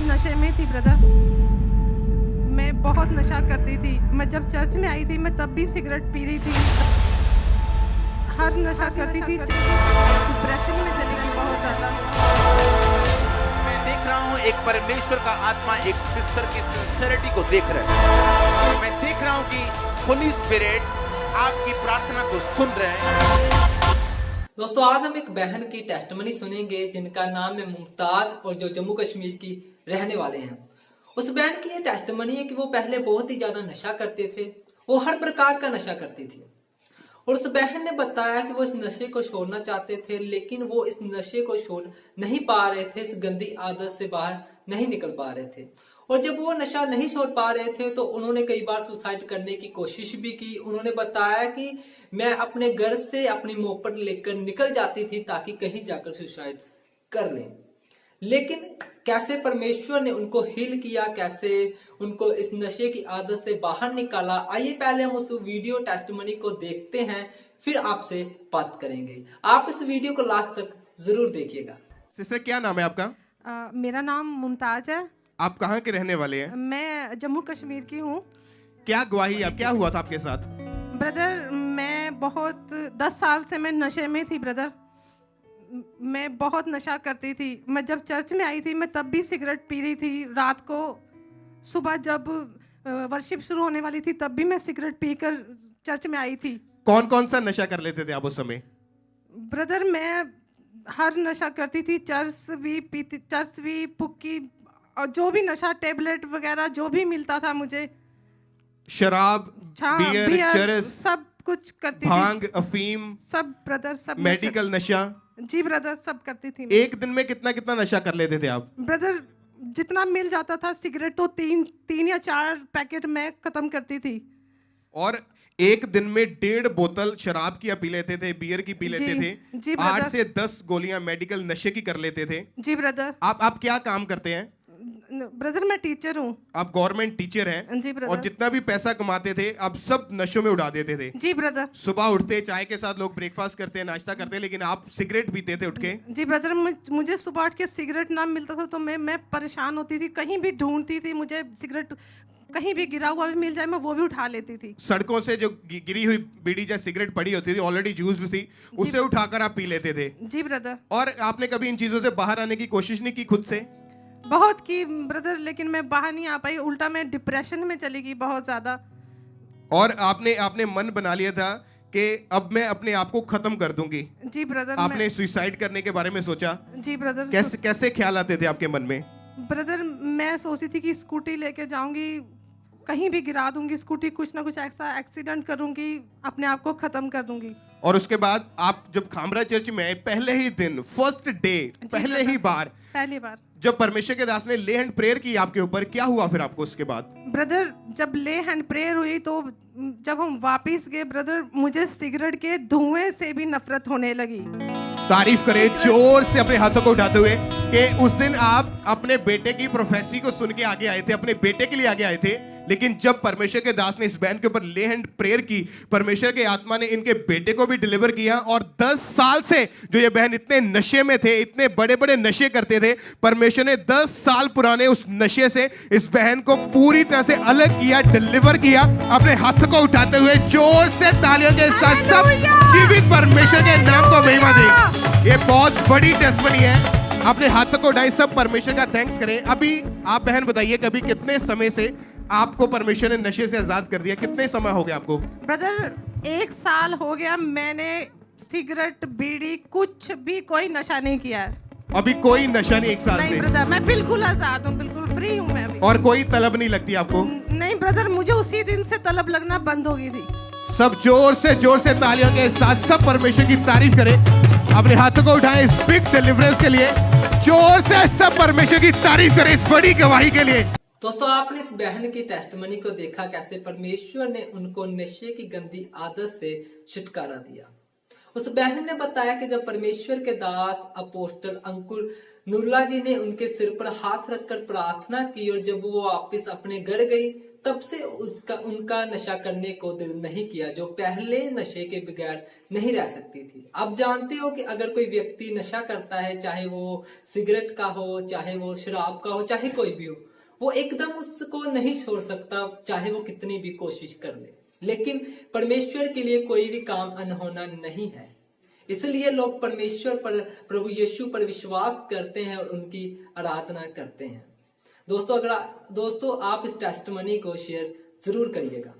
नशे में थी ब्रदर। मैं बहुत नशा करती थी। मैं जब चर्च में आई थी मैं तब भी सिगरेट पी रही थी, हर नशा करती थी। डिप्रेशन में चली गई बहुत ज्यादा। मैं देख रहा हूँ एक परमेश्वर का आत्मा एक सिस्टर की सिंसियरिटी को देख रहा है। मैं देख रहा हूँ कि होली स्पिरिट आपकी प्रार्थना को सुन रहे हैं। दोस्तों, आज हम एक बहन की टेस्टमनी सुनेंगे जिनका नाम है मुमताज और जो जम्मू कश्मीर की रहने वाले हैं। उस बहन की ये टेस्टमनी है कि वो पहले बहुत ही ज्यादा नशा करते थे, वो हर प्रकार का नशा करती थी। और उस बहन ने बताया कि वो इस नशे को छोड़ना चाहते थे, लेकिन वो इस नशे को छोड़ नहीं पा रहे थे, इस गंदी आदत से बाहर नहीं निकल पा रहे थे। और जब वो नशा नहीं छोड़ पा रहे थे तो उन्होंने कई बार सुसाइड करने की कोशिश भी की। उन्होंने बताया कि मैं अपने घर से अपनी मोपट लेकर निकल जाती थी ताकि कहीं जाकर सुसाइड कर लें। लेकिन कैसे परमेश्वर ने उनको हील किया, कैसे उनको इस नशे की आदत से बाहर निकाला, आइए पहले हम उस वीडियो टेस्टिमनी को देखते हैं, फिर आपसे बात करेंगे। आप इस वीडियो को लास्ट तक जरूर देखिएगा। सिस्टर, क्या नाम है आपका? मेरा नाम मुमताज है। आप कहाँ के रहने वाले हैं? मैं जम्मू कश्मीर की हूँ। क्या गवाही, अब क्या हुआ था आपके साथ? ब्रदर, मैं बहुत 10 साल से मैं नशे में थी ब्रदर। मैं बहुत नशा करती थी। मैं जब चर्च में आई थी मैं तब भी सिगरेट पी रही थी। रात को सुबह जब वर्शिप शुरू होने वाली थी तब भी मैं सिगरेट पीकर चर्च में आई थी। कौन कौन सा नशा कर लेते थे आप उस समय? ब्रदर, मैं हर नशा करती थी। चर्च भी पीती, चर्च भी, पुक्की, और जो भी नशा, टेबलेट वगैरह जो भी मिलता था मुझे, शराब, बियर, चरस, सब कुछ करती भांग, थी। अफीम, सब ब्रदर, सब मेडिकल नशा। जी ब्रदर, सब करती थी। एक दिन में कितना कितना नशा कर लेते थे आप? ब्रदर, जितना मिल जाता था सिगरेट तो तीन या 4 पैकेट मैं खत्म करती थी। और एक दिन में 1.5 बोतल शराब की पी लेते थे, बियर की पी लेते थे। जी ब्रदर। 8 से 10 गोलियां मेडिकल नशे की कर लेते थे। जी ब्रदर। आप क्या काम करते हैं? ब्रदर, मैं टीचर हूँ। आप गवर्नमेंट टीचर हैं? जी ब्रदर। और जितना भी पैसा कमाते थे अब सब नशों में उड़ा देते थे। जी ब्रदर। सुबह उठते चाय के साथ लोग ब्रेकफास्ट करते हैं, नाश्ता करते हैं, लेकिन आप सिगरेट पीते थे उठ के। जी ब्रदर, मुझे सुबह उठ के सिगरेट ना मिलता था तो मैं परेशान होती थी। कहीं भी ढूंढती थी, मुझे सिगरेट कहीं भी गिरा हुआ भी मिल जाए मैं वो भी उठा लेती थी। सड़कों से जो गिरी हुई बीड़ी या सिगरेट पड़ी होती थी, ऑलरेडी यूज्ड थी, उसे उठाकर आप पी लेते थे। जी ब्रदर। और आपने कभी इन चीजों से बाहर आने की कोशिश नहीं की खुद से? बहुत की ब्रदर, लेकिन मैं बाहर नहीं आ पाई। उल्टा मैं डिप्रेशन में चली गई बहुत ज्यादा। और आपने मन बना लिया था कि अब मैं अपने आप को खत्म कर दूंगी। जी ब्रदर। आपने सुसाइड करने के बारे में सोचा? जी ब्रदर। कैसे ख्याल आते थे आपके मन में? ब्रदर, मैं सोचती थी कि स्कूटी लेके जाऊंगी, कहीं भी गिरा दूंगी स्कूटी, कुछ ना कुछ ऐसा एक्सीडेंट करूंगी, अपने आप को खत्म कर दूंगी। और उसके बाद आप जब खामरा चर्च में आए, पहले ही दिन, फर्स्ट डे, पहली बार जब परमेश्वर के दास ने ले हैंड प्रेयर की आपके ऊपर, क्या हुआ फिर आपको उसके बाद? ब्रदर, जब ले हैंड प्रेयर हुई तो जब हम वापस गए ब्रदर, मुझे सिगरेट के धुएं से भी नफरत होने लगी। तारीफ करें जोर से अपने हाथों को उठाते हुए कि उस दिन आप अपने बेटे की प्रोफेसी को सुन के आगे आए थे, अपने बेटे के लिए आगे आए थे। लेकिन जब परमेश्वर के दास ने इस बहन के ऊपर ले हैंड प्रेयर की, परमेश्वर के आत्मा ने इनके बेटे को भी डिलीवर किया। और 10 साल से जो ये बहन इतने नशे में थे, इतने बड़े बड़े नशे करते थे, परमेश्वर ने 10 साल पुराने उस नशे से इस बहन को पूरी तरह से अलग किया, डिलीवर किया। अपने हाथ को उठाते हुए जोर से तालियों के साथ सब जीवित परमेश्वर के नाम को महिमा दें। ये बहुत बड़ी टेस्टमनी है। अपने हाथों को उठाएं, सब परमेश्वर का थैंक्स करें। अभी आप बहन बताइए, कभी कितने समय से आपको परमेश्वर ने नशे से आजाद कर दिया? कितने समय हो गया आपको? ब्रदर, 1 साल हो गया मैंने सिगरेट, बीड़ी, कुछ भी कोई नशा नहीं किया है। अभी कोई नशा नहीं 1 साल नहीं से? ब्रदर, मैं बिल्कुल आजाद हूँ, बिल्कुल फ्री हूँ मैं अभी। और कोई तलब नहीं लगती आपको? नहीं ब्रदर, मुझे उसी दिन से तलब लगना बंद हो गई थी। सब जोर से तालियों के साथ सब परमेश्वर की तारीफ करें। अपने हाथों को उठाएं इस बिग डिलीवरेंस के लिए। जोर से सब परमेश्वर की तारीफ करें इस बड़ी गवाही के लिए। दोस्तों, आपने इस बहन की टेस्टमनी को देखा, कैसे परमेश्वर ने उनको नशे की गंदी आदत से छुटकारा दिया। उस बहन ने बताया कि जब परमेश्वर के दास अपोस्टल अंकुर नुल्ला जी ने उनके सिर पर हाथ रखकर प्रार्थना की और जब वो वापस अपने घर गई तब से उनका नशा करने को दिल नहीं किया, जो पहले नशे के बगैर नहीं रह सकती थी। आप जानते हो कि अगर कोई व्यक्ति नशा करता है, चाहे वो सिगरेट का हो, चाहे वो शराब का हो, चाहे कोई भी हो, वो एकदम उसको नहीं छोड़ सकता, चाहे वो कितनी भी कोशिश कर ले। लेकिन परमेश्वर के लिए कोई भी काम अनहोना नहीं है, इसलिए लोग परमेश्वर पर, प्रभु यीशु पर विश्वास करते हैं और उनकी आराधना करते हैं। दोस्तों आप इस टेस्टिमनी को शेयर जरूर करिएगा।